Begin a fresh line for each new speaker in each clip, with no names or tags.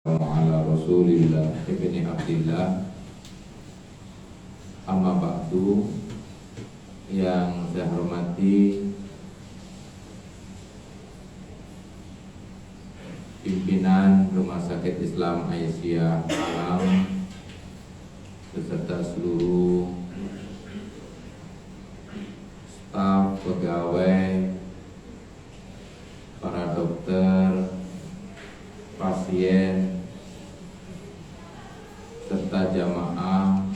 Ala Rasulillah ibni Abdillah. Amma ba'du. Yang saya hormati pimpinan Rumah Sakit Islam Aisyah Alam beserta seluruh staf, pegawai, para dokter, pasien, serta jamaah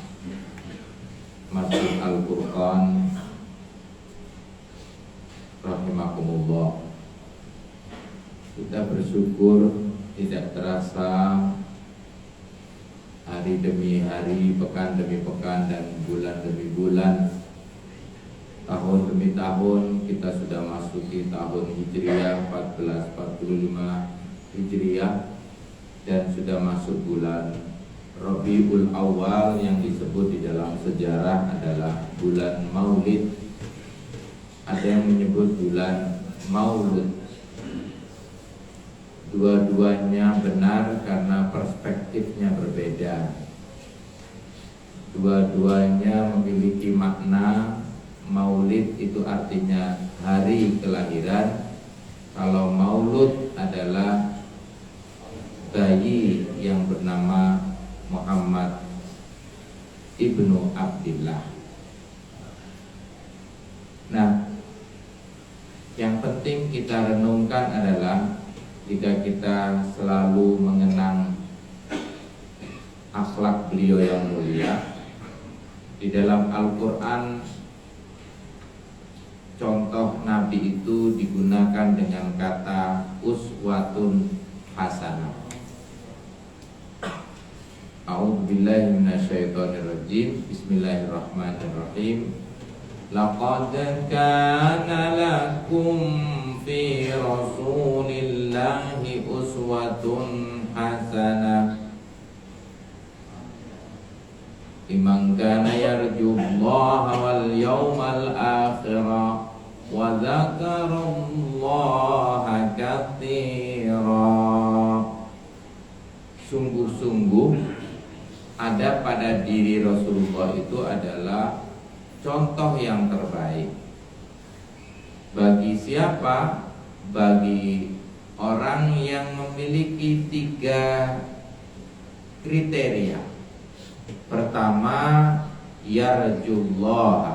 Masjid Al-Quran rahimakumullah. Kita bersyukur tidak terasa hari demi hari, pekan demi pekan, dan bulan demi bulan, tahun demi tahun, kita sudah masuki tahun Hijriah 1445 Hijriah dan sudah masuk bulan Rabiul Awal yang disebut di dalam sejarah adalah bulan Maulid. Ada yang menyebut bulan Maulud. Dua-duanya benar karena perspektifnya berbeda. Dua-duanya memiliki makna. Maulid itu artinya hari kelahiran. Kalau Maulud adalah bayi yang bernama Muhammad ibnu Abdillah. Nah, yang penting kita renungkan adalah jika kita selalu mengenang akhlak beliau yang mulia. Di dalam Al-Quran, contoh Nabi itu digunakan dengan kata uswatun hasanah. A'udzubillahi minasyaitonirrajim. Bismillahirrahmanirrahim. Laqad kana lakum fi rasulillahi uswatun hasanah liman kana yarjullaha wal yawmal akhirah wa dzakarallaha katsira. Sungguh-sungguh ada pada diri Rasulullah itu adalah contoh yang terbaik. Bagi siapa? Bagi orang yang memiliki 3 kriteria. Pertama, yarjullah,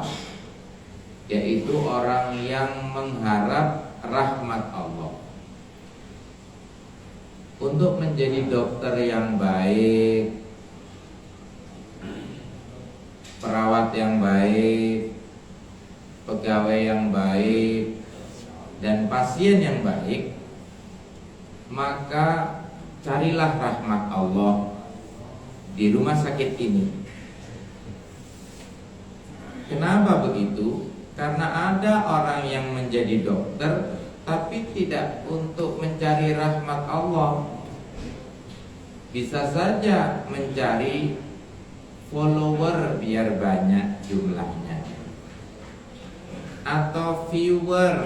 yaitu orang yang mengharap rahmat Allah. Untuk menjadi dokter yang baik, perawat yang baik, pegawai yang baik, dan pasien yang baik, maka carilah rahmat Allah di rumah sakit ini. Kenapa begitu? Karena ada orang yang menjadi dokter tapi tidak untuk mencari rahmat Allah. Bisa saja mencari follower biar banyak jumlahnya, atau viewer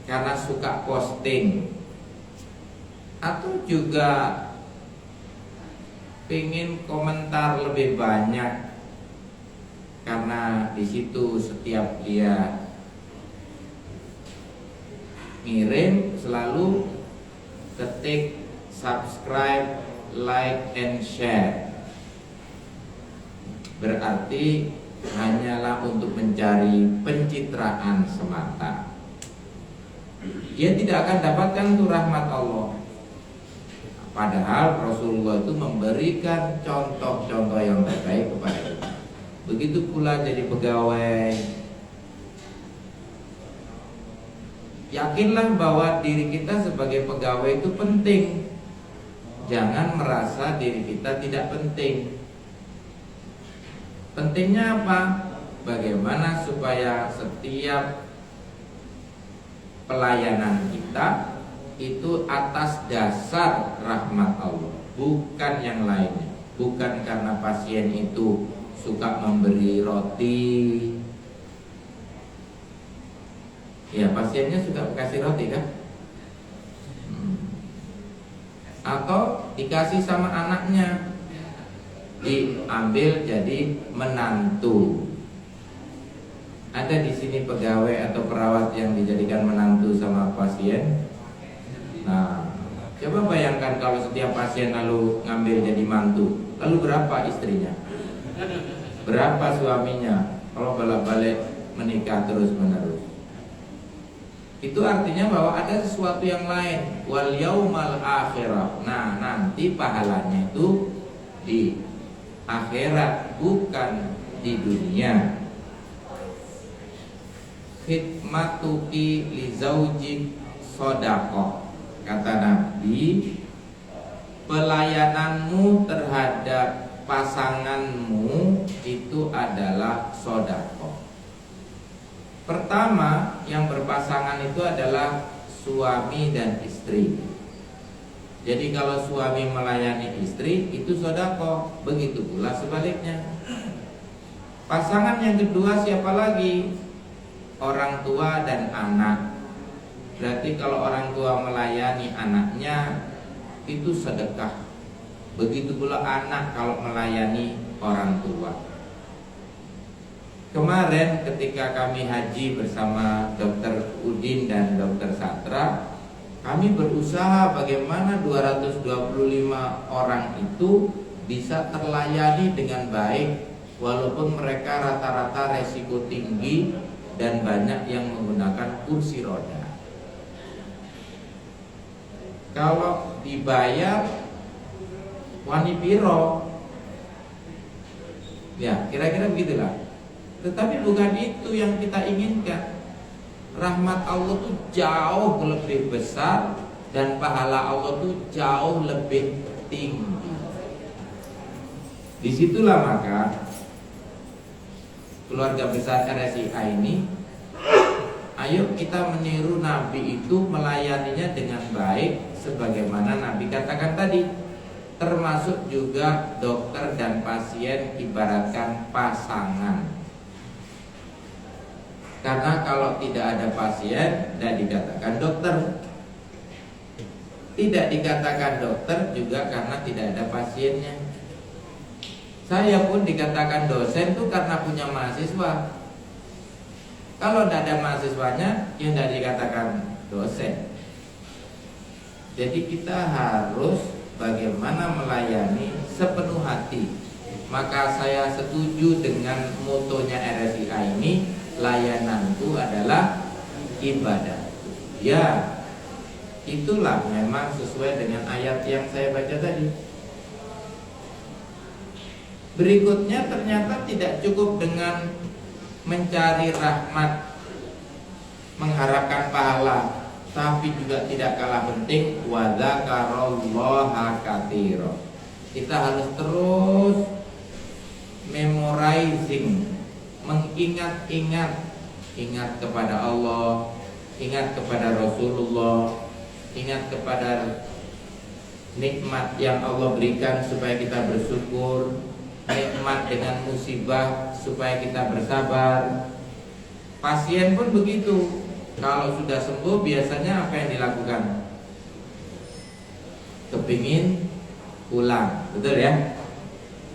karena suka posting, atau juga pengen komentar lebih banyak karena di situ setiap dia ngirim selalu ketik subscribe, like, and share. Berarti hanyalah untuk mencari pencitraan semata. Dia tidak akan dapatkan tuh rahmat Allah. Padahal Rasulullah itu memberikan contoh-contoh yang terbaik kepada kita. Begitu pula jadi pegawai. Yakinlah bahwa diri kita sebagai pegawai itu penting. Jangan merasa diri kita tidak penting. Pentingnya apa? Bagaimana supaya setiap pelayanan kita itu atas dasar rahmat Allah, bukan yang lainnya. Bukan karena pasien itu suka memberi roti. Ya, pasiennya suka kasih roti kan? atau dikasih sama anaknya, diambil jadi menantu. Ada di sini pegawai atau perawat yang dijadikan menantu sama pasien? Nah, coba bayangkan kalau setiap pasien lalu ngambil jadi mantu, lalu berapa istrinya? Berapa suaminya? Kalau balik-balik menikah terus-menerus. Itu artinya bahwa ada sesuatu yang lain. Wal yaumal akhirah. Nah, nanti pahalanya itu di akhirat, bukan di dunia. Khidmatuki li zaujik shadaqah. Kata Nabi, pelayananmu terhadap pasanganmu itu adalah shadaqah. Pertama, yang berpasangan itu adalah suami dan istri. Jadi kalau suami melayani istri itu shadaqah, begitu pula sebaliknya. Pasangan yang kedua siapa lagi? Orang tua dan anak. Berarti kalau orang tua melayani anaknya itu sedekah. Begitu pula anak kalau melayani orang tua. Kemarin ketika kami haji bersama Dr. Udin dan Dr. Satra, kami berusaha bagaimana 225 orang itu bisa terlayani dengan baik, walaupun mereka rata-rata resiko tinggi dan banyak yang menggunakan kursi roda. Kalau dibayar wani piro, ya kira-kira begitulah. Tetapi bukan itu yang kita inginkan. Rahmat Allah itu jauh lebih besar dan pahala Allah itu jauh lebih tinggi. Disitulah maka keluarga besar RSIA ini, ayo kita meniru Nabi itu melayaninya dengan baik sebagaimana Nabi katakan tadi. Termasuk juga dokter dan pasien ibaratkan pasangan. Karena kalau tidak ada pasien, tidak dikatakan dokter. Tidak dikatakan dokter juga karena tidak ada pasiennya. Saya pun dikatakan dosen itu karena punya mahasiswa. Kalau tidak ada mahasiswanya, ya tidak dikatakan dosen. Jadi kita harus bagaimana melayani sepenuh hati. Maka saya setuju dengan motonya RSIA ini, layananku adalah ibadah. Ya, itulah memang sesuai dengan ayat yang saya baca tadi. Berikutnya ternyata tidak cukup dengan mencari rahmat, mengharapkan pahala, tapi juga tidak kalah penting wa dzakarallaha katsira. Kita harus terus memorizing, mengingat-ingat, ingat kepada Allah, ingat kepada Rasulullah, ingat kepada nikmat yang Allah berikan supaya kita bersyukur, nikmat dengan musibah supaya kita bersabar. Pasien pun begitu. Kalau sudah sembuh biasanya apa yang dilakukan? Kepingin pulang, betul ya?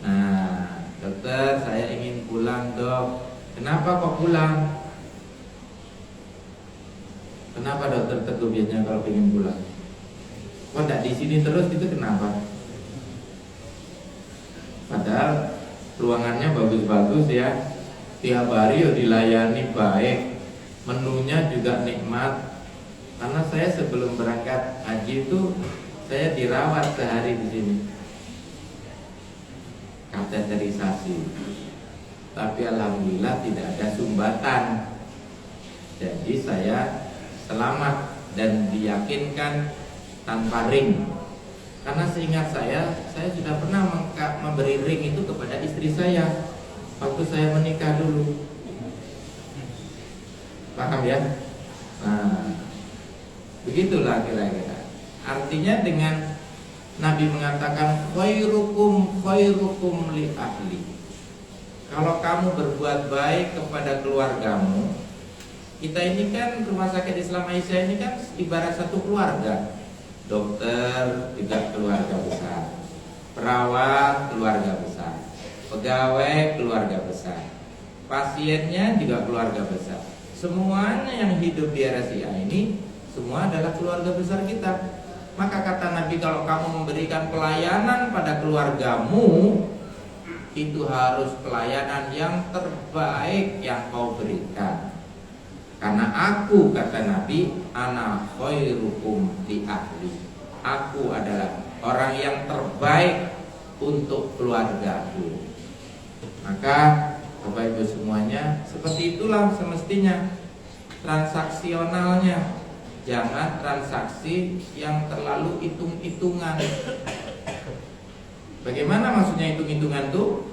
Nah, dokter saya ingin pulang dok. Kenapa kok pulang? Kenapa dokter teguh biasanya kalau ingin pulang? Kok tidak di sini terus, itu kenapa? Padahal ruangannya bagus-bagus ya, tiap hari dilayani baik, menunya juga nikmat. Karena saya sebelum berangkat haji itu saya dirawat sehari di sini, kateterisasi. Tapi alhamdulillah tidak ada sumbatan. Jadi saya selamat dan diyakinkan tanpa ring. Karena seingat saya sudah pernah memberi ring itu kepada istri saya waktu saya menikah dulu. Paham ya? Nah, begitulah kira-kira. Artinya dengan Nabi mengatakan khairukum li ahli. Kalau kamu berbuat baik kepada keluargamu, kita ini kan Rumah Sakit Islam Aisyah ini kan ibarat satu keluarga. dokter juga keluarga besar, perawat keluarga besar, pegawai keluarga besar, pasiennya juga keluarga besar. Semuanya yang hidup di RSIA ini semua adalah keluarga besar kita. Maka kata Nabi, kalau kamu memberikan pelayanan pada keluargamu, itu harus pelayanan yang terbaik yang kau berikan. Karena aku, kata Nabi, ana khairukum li ahli. Aku adalah orang yang terbaik untuk keluargaku. Maka Bapak Ibu semuanya, seperti itulah semestinya transaksionalnya. Jangan transaksi yang terlalu hitung-hitungan. Bagaimana maksudnya hitung-hitungan tuh?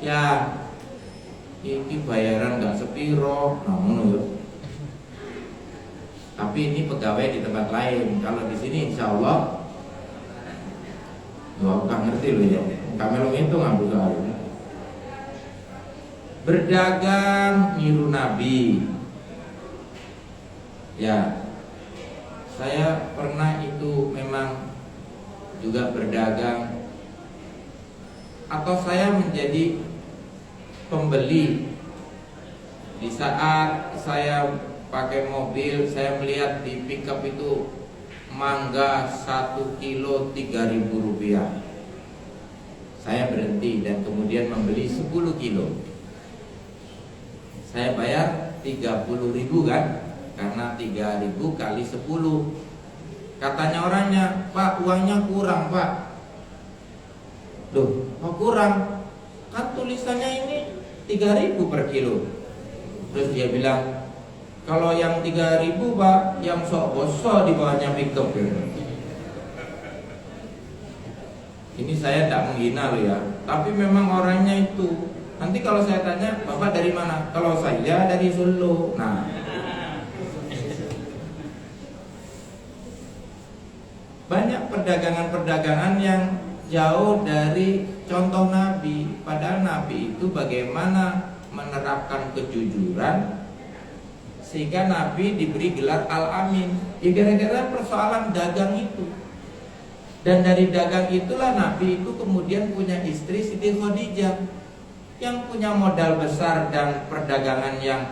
Ya, ini bayaran nggak sepiro, tapi ini pegawai di tempat lain. Kalau di sini insya Allah, nggak ngerti loh ya. Kami lo ngitung ambil soal. Berdagang niru Nabi. Ya, saya pernah itu memang juga berdagang, atau saya menjadi pembeli. Di saat saya pakai mobil, saya melihat di pickup itu mangga 1 kilo 3.000 rupiah. Saya berhenti dan kemudian membeli 10 kilo. Saya bayar 30.000 kan, karena 3.000 kali 10. Katanya orangnya, Pak, uangnya kurang, Pak. Loh, kok kurang? Kan tulisannya ini 3.000 per kilo. Terus dia bilang, kalau yang 3.000 Pak, yang sok bosok di bawahnya pickup. Ini saya tidak menghina loh ya, tapi memang orangnya itu. Nanti kalau saya tanya, Bapak dari mana? Kalau saya dari Solo. Nah, banyak perdagangan-perdagangan yang jauh dari contoh Nabi. Padahal Nabi itu bagaimana menerapkan kejujuran sehingga Nabi diberi gelar Al-Amin. Ya gara-gara persoalan dagang itu. Dan dari dagang itulah Nabi itu kemudian punya istri Siti Khadijah, yang punya modal besar dan perdagangan yang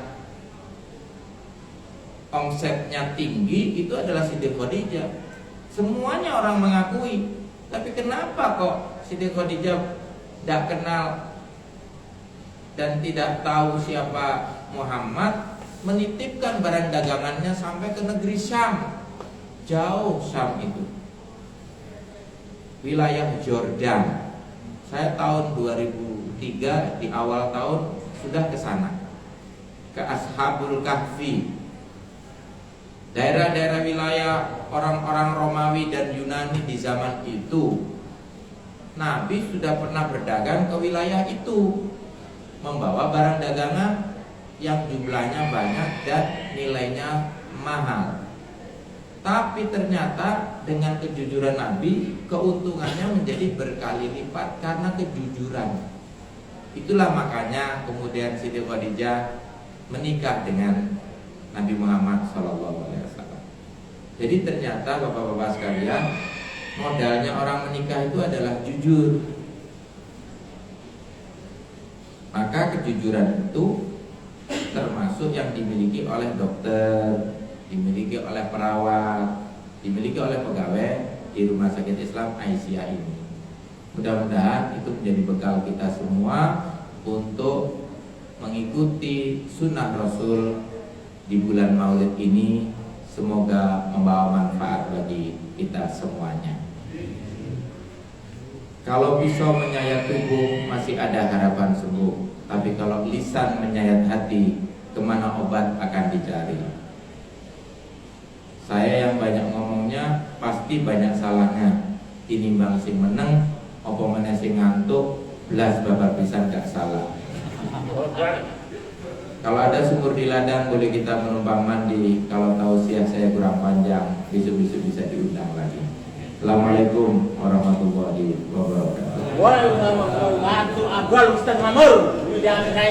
omsetnya tinggi. Itu adalah Siti Khadijah. Semuanya orang mengakui. Tapi kenapa kok Siti Khadijah tidak kenal dan tidak tahu siapa Muhammad, menitipkan barang dagangannya sampai ke negeri Syam. Jauh Syam itu, wilayah Jordan. Saya tahun 2003 di awal tahun sudah ke sana, ke Ashabul Kahfi, daerah-daerah wilayah orang-orang Romawi dan Yunani di zaman itu. Nabi sudah pernah berdagang ke wilayah itu, membawa barang dagangan yang jumlahnya banyak dan nilainya mahal. Tapi ternyata dengan kejujuran Nabi, keuntungannya menjadi berkali lipat karena kejujuran. Itulah makanya kemudian Siti Khadijah menikah dengan Nabi Muhammad SAW. Jadi ternyata bapak-bapak sekalian, modalnya orang menikah itu adalah jujur. Maka kejujuran itu termasuk yang dimiliki oleh dokter, dimiliki oleh perawat, dimiliki oleh pegawai di Rumah Sakit Islam Aisyah ini. Mudah-mudahan itu menjadi bekal kita semua untuk mengikuti sunnah Rasul di bulan Maulid ini. Semoga membawa manfaat bagi kita semuanya. Kalau pisau menyayat tubuh masih ada harapan sembuh, tapi kalau lisan menyayat hati, kemana obat akan dicari? Saya yang banyak ngomongnya pasti banyak salahnya. Tinimbang sing meneng, opo meneh sing ngantuk, belas babar pisan gak salah. Kalau ada sumur di ladang boleh kita menumpang mandi. Kalau tausiah saya kurang panjang, besok-besok bisa diundang lagi. Assalamualaikum warahmatullahi wabarakatuh.
Waalaikumsalam warahmatullahi wabarakatuh. Abdul Ustaz Mamur, jangan saya